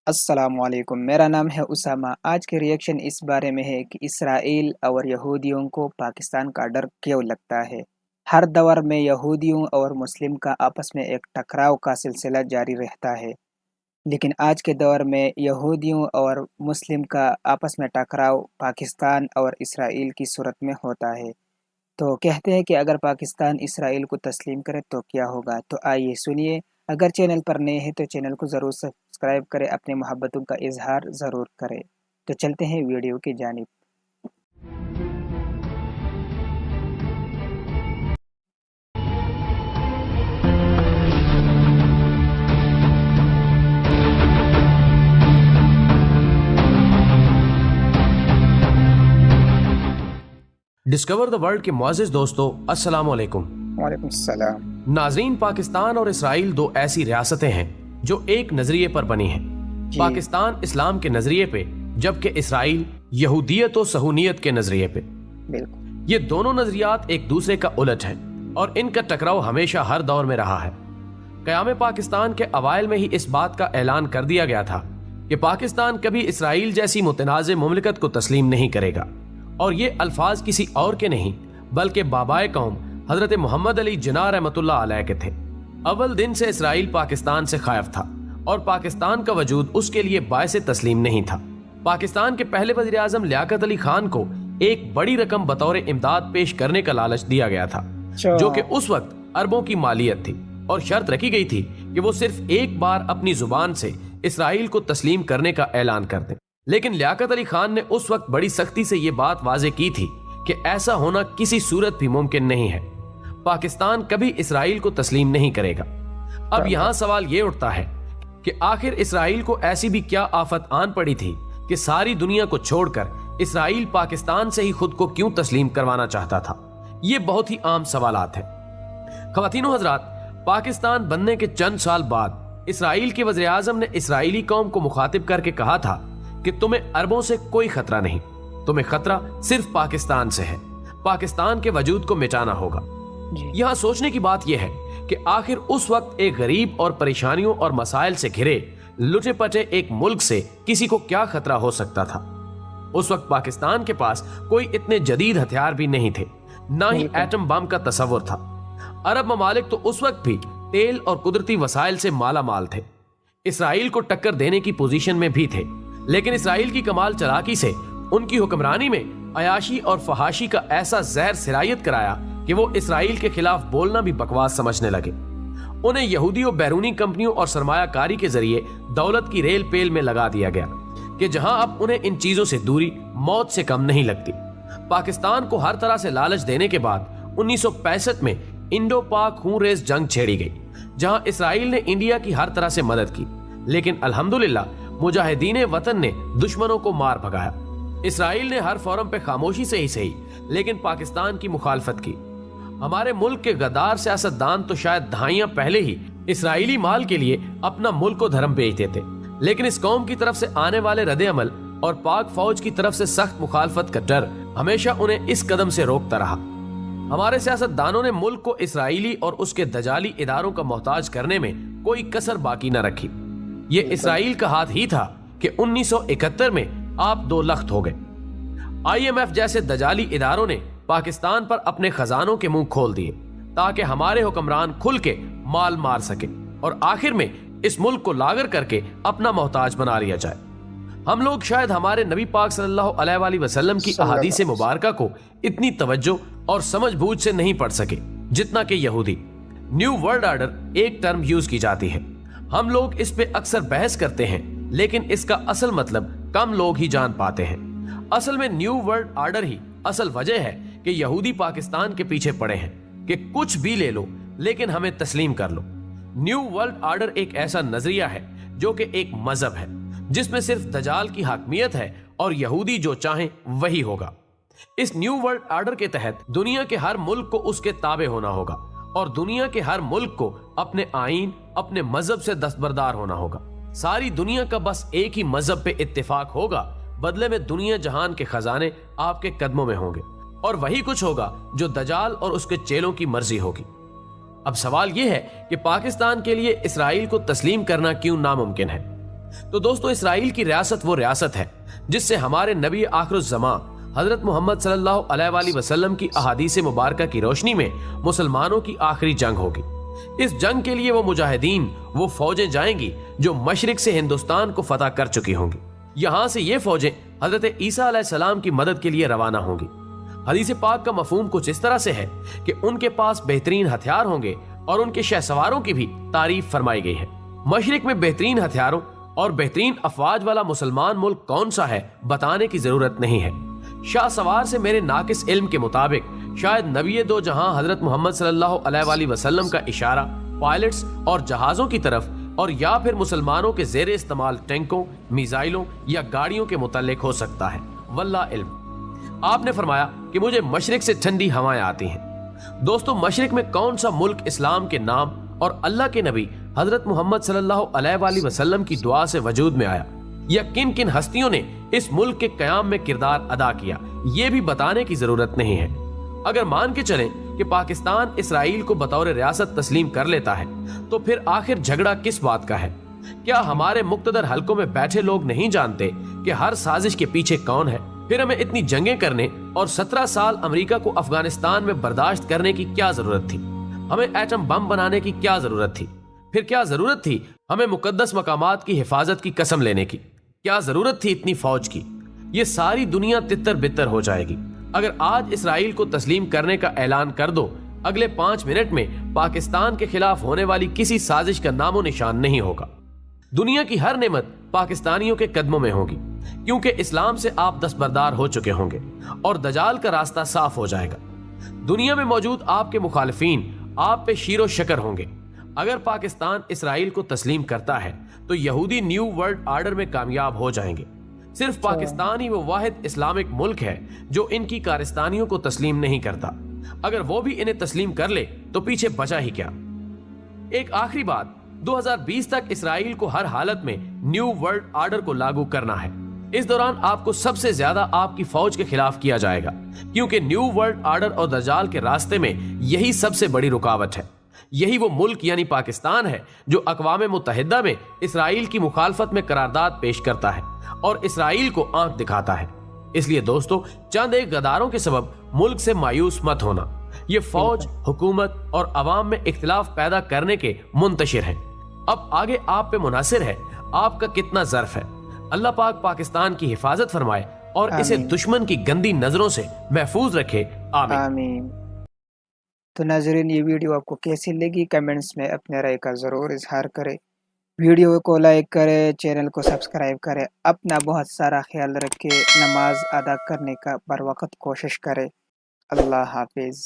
السلام علیکم، میرا نام ہے اسامہ۔ آج کے ریئیکشن اس بارے میں ہے کہ اسرائیل اور یہودیوں کو پاکستان کا ڈر کیوں لگتا ہے۔ ہر دور میں یہودیوں اور مسلم کا آپس میں ایک ٹکراؤ کا سلسلہ جاری رہتا ہے، لیکن آج کے دور میں یہودیوں اور مسلم کا آپس میں ٹکراؤ پاکستان اور اسرائیل کی صورت میں ہوتا ہے۔ تو کہتے ہیں کہ اگر پاکستان اسرائیل کو تسلیم کرے تو کیا ہوگا۔ تو آئیے سنیے۔ اگر چینل پر نئے ہیں تو چینل کو ضرور سبسکرائب کریں، اپنے محبتوں کا اظہار ضرور کریں۔ تو چلتے ہیں ویڈیو کی جانب۔ ڈسکور دا ورلڈ کے معزز دوستو، السلام علیکم۔ وعلیکم السلام۔ ناظرین، پاکستان اور اسرائیل دو ایسی ریاستیں ہیں جو ایک نظریے پر بنی ہیں۔ پاکستان اسلام کے نظریے پہ، جبکہ اسرائیل یہودیت و صہیونیت کے نظریے پہ۔ بالکل، یہ دونوں نظریات ایک دوسرے کا الٹ ہیں اور ان کا ٹکراؤ ہمیشہ ہر دور میں رہا ہے۔ قیام پاکستان کے اوائل میں ہی اس بات کا اعلان کر دیا گیا تھا کہ پاکستان کبھی اسرائیل جیسی متنازع مملکت کو تسلیم نہیں کرے گا، اور یہ الفاظ کسی اور کے نہیں بلکہ بابائے قوم حضرت محمد علی جناح رحمۃ اللہ علیہ کے تھے۔ اول دن سے اسرائیل پاکستان سے خائف تھا اور پاکستان کا وجود اس کے لیے باعث تسلیم نہیں تھا۔ پاکستان کے پہلے وزیر اعظم لیاقت علی خان کو ایک بڑی رقم بطور امداد پیش کرنے کا لالچ دیا گیا تھا، جو کہ اس وقت اربوں کی مالیت تھی، اور شرط رکھی گئی تھی کہ وہ صرف ایک بار اپنی زبان سے اسرائیل کو تسلیم کرنے کا اعلان کر دیں۔ لیکن لیاقت علی خان نے اس وقت بڑی سختی سے یہ بات واضح کی تھی کہ ایسا ہونا کسی صورت بھی ممکن نہیں ہے۔ پاکستان کبھی اسرائیل کو تسلیم نہیں کرے گا۔ اب یہاں سوال یہ اٹھتا ہے کہ آخر اسرائیل کو ایسی بھی کیا آفت آن پڑی تھی کہ ساری دنیا کو چھوڑ کر اسرائیل پاکستان سے ہی خود کو کیوں تسلیم کروانا چاہتا تھا؟ یہ بہت ہی عام سوالات ہیں۔ خواتین و حضرات، پاکستان بننے کے چند سال بعد اسرائیل کے وزیر اعظم نے اسرائیلی قوم کو مخاطب کر کے کہا تھا کہ تمہیں عربوں سے کوئی خطرہ نہیں، تمہیں خطرہ صرف پاکستان سے ہے۔ پاکستان کے وجود کو مٹانا ہوگا۔ یہاں سوچنے کی بات یہ ہے کہ آخر اس وقت ایک غریب اور پریشانیوں اور مسائل سے گھرے لٹے پٹے ایک ملک سے کسی کو کیا خطرہ ہو سکتا تھا؟ اس وقت پاکستان کے پاس کوئی اتنے جدید ہتھیار بھی نہیں تھے، نہ ہی ایٹم بم کا تصور تھا۔ عرب ممالک تو اس وقت بھی تیل اور قدرتی وسائل سے مالا مال تھے، اسرائیل کو ٹکر دینے کی پوزیشن میں بھی تھے، لیکن اسرائیل کی کمال چلاکی سے ان کی حکمرانی میں عیاشی اور فحاشی کا ایسا زہر سرایت کرایا کہ وہ اسرائیل کے خلاف بولنا بھی بکواس سمجھنے لگے۔ انہیں یہودی و بیرونی کمپنیوں اور سرمایہ کاری کے ذریعے دولت کی ریل پیل میں لگا دیا گیا کہ جہاں اب انہیں ان چیزوں سے دوری موت سے کم نہیں لگتی۔ پاکستان کو ہر طرح سے لالچ دینے کے بعد 1965 میں انڈو پاک خون ریز جنگ چھیڑی گئی، جہاں اسرائیل نے انڈیا کی ہر طرح سے مدد کی، لیکن الحمدللہ مجاہدین وطن نے دشمنوں کو مار بھگایا۔ اسرائیل نے ہر فورم پہ خاموشی سے ہی صحیح لیکن پاکستان کی مخالفت کی۔ ہمارے ملک کے غدار سیاستدان تو شاید دہائیاں پہلے ہی اسرائیلی مال کے لیے اپنا ملک و دھرم بیچ دیتے، لیکن اس قوم کی طرف سے آنے والے رد عمل اور پاک فوج کی طرف سے سخت مخالفت کا ڈر ہمیشہ انہیں اس قدم سے روکتا رہا۔ ہمارے سیاستدانوں نے ملک کو اسرائیلی اور اس کے دجالی اداروں کا محتاج کرنے میں کوئی کسر باقی نہ رکھی۔ یہ اسرائیل کا ہاتھ ہی تھا کہ 1971 میں آپ دو لخت ہو گئے۔ IMF جیسے دجالی اداروں نے پاکستان پر اپنے خزانوں کے منہ کھول دیے تاکہ ہمارے حکمران کھل کے مال مار سکے اور آخر میں اس ملک کو لاغر کر کے اپنا محتاج بنا لیا جائے۔ ہم لوگ شاید ہمارے نبی پاک صلی اللہ علیہ وآلہ وسلم کی احادیث مبارکہ کو اتنی توجہ اور سمجھ بوجھ سے نہیں پڑھ سکے جتنا کہ یہودی۔ نیو ورلڈ آرڈر ایک ٹرم یوز کی جاتی ہے، ہم لوگ اس پہ اکثر بحث کرتے ہیں، لیکن اس کا اصل مطلب کم لوگ ہی جان پاتے ہیں۔ اصل میں نیو ورلڈ آرڈر ہی اصل وجہ ہے کہ یہودی پاکستان کے پیچھے پڑے ہیں کہ کچھ بھی لے لو لیکن ہمیں تسلیم کر لو۔ نیو ورلڈ آرڈر ایک ایسا نظریہ ہے جو کہ ایک مذہب ہے جس میں صرف دجال کی حاکمیت ہے اور یہودی جو چاہیں وہی ہوگا۔ اس نیو ورلڈ آرڈر کے تحت دنیا کے ہر ملک کو اس کے تابع ہونا ہوگا اور دنیا کے ہر ملک کو اپنے آئین، اپنے مذہب سے دستبردار ہونا ہوگا۔ ساری دنیا کا بس ایک ہی مذہب پہ اتفاق ہوگا، بدلے میں دنیا جہان کے خزانے آپ کے قدموں میں ہوں گے، اور وہی کچھ ہوگا جو دجال اور اس کے چیلوں کی مرضی ہوگی۔ اب سوال یہ ہے کہ پاکستان کے لیے اسرائیل کو تسلیم کرنا کیوں ناممکن ہے؟ تو دوستو اسرائیل کی ریاست وہ ریاست ہے جس سے ہمارے نبی آخر الزمان حضرت محمد صلی اللہ علیہ وآلہ وسلم کی احادیث مبارکہ کی روشنی میں مسلمانوں کی آخری جنگ ہوگی۔ اس جنگ کے لیے وہ مجاہدین، وہ فوجیں جائیں گی جو مشرق سے ہندوستان کو فتح کر چکی ہوں گی۔ یہاں سے یہ فوجیں حضرت عیسیٰ علیہ السلام کی مدد کے لیے روانہ ہوں گی۔ حدیث پاک کا مفہوم کچھ اس طرح سے ہے کہ ان کے پاس بہترین ہتھیار ہوں گے اور ان کے شہسواروں کی بھی تعریف فرمائی گئی ہے۔ مشرق میں بہترین ہتھیاروں اور بہترین افواج والا مسلمان ملک کون سا ہے بتانے کی ضرورت نہیں ہے۔ شاہ سوار سے میرے ناقص علم کے مطابق شاید نبی دو جہاں حضرت محمد صلی اللہ علیہ وآلہ وسلم کا اشارہ پائلٹس اور جہازوں کی طرف اور یا پھر مسلمانوں کے زیر استعمال ٹینکوں، میزائلوں یا گاڑیوں کے متعلق ہو سکتا ہے، واللہ علم۔ آپ نے فرمایا کہ مجھے مشرق سے ٹھنڈی ہوائیں آتی ہیں۔ دوستو مشرق میں کون سا ملک اسلام کے نام اور اللہ کے نبی حضرت محمد صلی اللہ علیہ وآلہ وسلم کی دعا سے وجود میں آیا، یا کن کن ہستیوں نے اس ملک کے قیام میں کردار ادا کیا، یہ بھی بتانے کی ضرورت نہیں ہے۔ اگر مان کے چلیں کہ پاکستان اسرائیل کو بطور ریاست تسلیم کر لیتا ہے تو پھر آخر جھگڑا کس بات کا ہے؟ کیا ہمارے مقتدر حلقوں میں بیٹھے لوگ نہیں جانتے کہ ہر سازش کے پیچھے کون ہے؟ پھر ہمیں اتنی جنگیں کرنے اور 17 سال امریکہ کو افغانستان میں برداشت کرنے کی کیا ضرورت تھی؟ ہمیں ایٹم بم بنانے کی کیا ضرورت تھی؟ پھر کیا ضرورت تھی ہمیں مقدس مقامات کی حفاظت کی قسم لینے کی؟ کیا ضرورت تھی اتنی فوج کی؟ یہ ساری دنیا تتر بتر ہو جائے گی اگر آج اسرائیل کو تسلیم کرنے کا اعلان کر دو، اگلے 5 منٹ میں پاکستان کے خلاف ہونے والی کسی سازش کا نام و نشان نہیں ہوگا۔ دنیا کی ہر نعمت پاکستانیوں کے قدموں میں ہوگی، کیونکہ اسلام سے آپ دستبردار ہو چکے ہوں گے اور دجال کا راستہ صاف ہو جائے گا۔ دنیا میں موجود آپ کے مخالفین آپ پہ شیر و شکر ہوں گے۔ اگر پاکستان اسرائیل کو تسلیم کرتا ہے تو یہودی نیو ورلڈ آرڈر میں کامیاب ہو جائیں گے۔ صرف پاکستان ہی وہ واحد اسلامک ملک ہے جو ان کی کارستانیوں کو تسلیم نہیں کرتا۔ اگر وہ بھی انہیں تسلیم کر لے تو پیچھے بچا ہی کیا۔ ایک آخری بات، 2020 تک اسرائیل کو ہر حالت میں نیو ورلڈ آرڈر کو لاگو کرنا ہے۔ اس دوران آپ کو سب سے زیادہ آپ کی فوج کے خلاف کیا جائے گا، کیونکہ نیو ورلڈ آرڈر اور دجال کے راستے میں یہی سب سے بڑی رکاوٹ ہے۔ یہی وہ ملک یعنی پاکستان ہے جو اقوام متحدہ میں اسرائیل کی مخالفت میں قرارداد پیش کرتا ہے اور اسرائیل کو آنکھ دکھاتا ہے۔ اس لیے دوستو چند ایک غداروں کے سبب ملک سے مایوس مت ہونا۔ یہ فوج، حکومت اور عوام میں اختلاف پیدا کرنے کے منتشر ہیں۔ اب آگے آپ پہ منحصر ہے آپ کا کتنا ظرف ہے۔ اللہ پاک پاکستان کی حفاظت فرمائے اور اسے دشمن کی گندی نظروں سے محفوظ رکھے، آمین۔ تو ناظرین یہ ویڈیو آپ کو کیسی لگی کمنٹس میں اپنے رائے کا ضرور اظہار کریں۔ ویڈیو کو لائک کریں، چینل کو سبسکرائب کریں، اپنا بہت سارا خیال رکھیں، نماز ادا کرنے کا بر وقت کوشش کریں۔ اللہ حافظ۔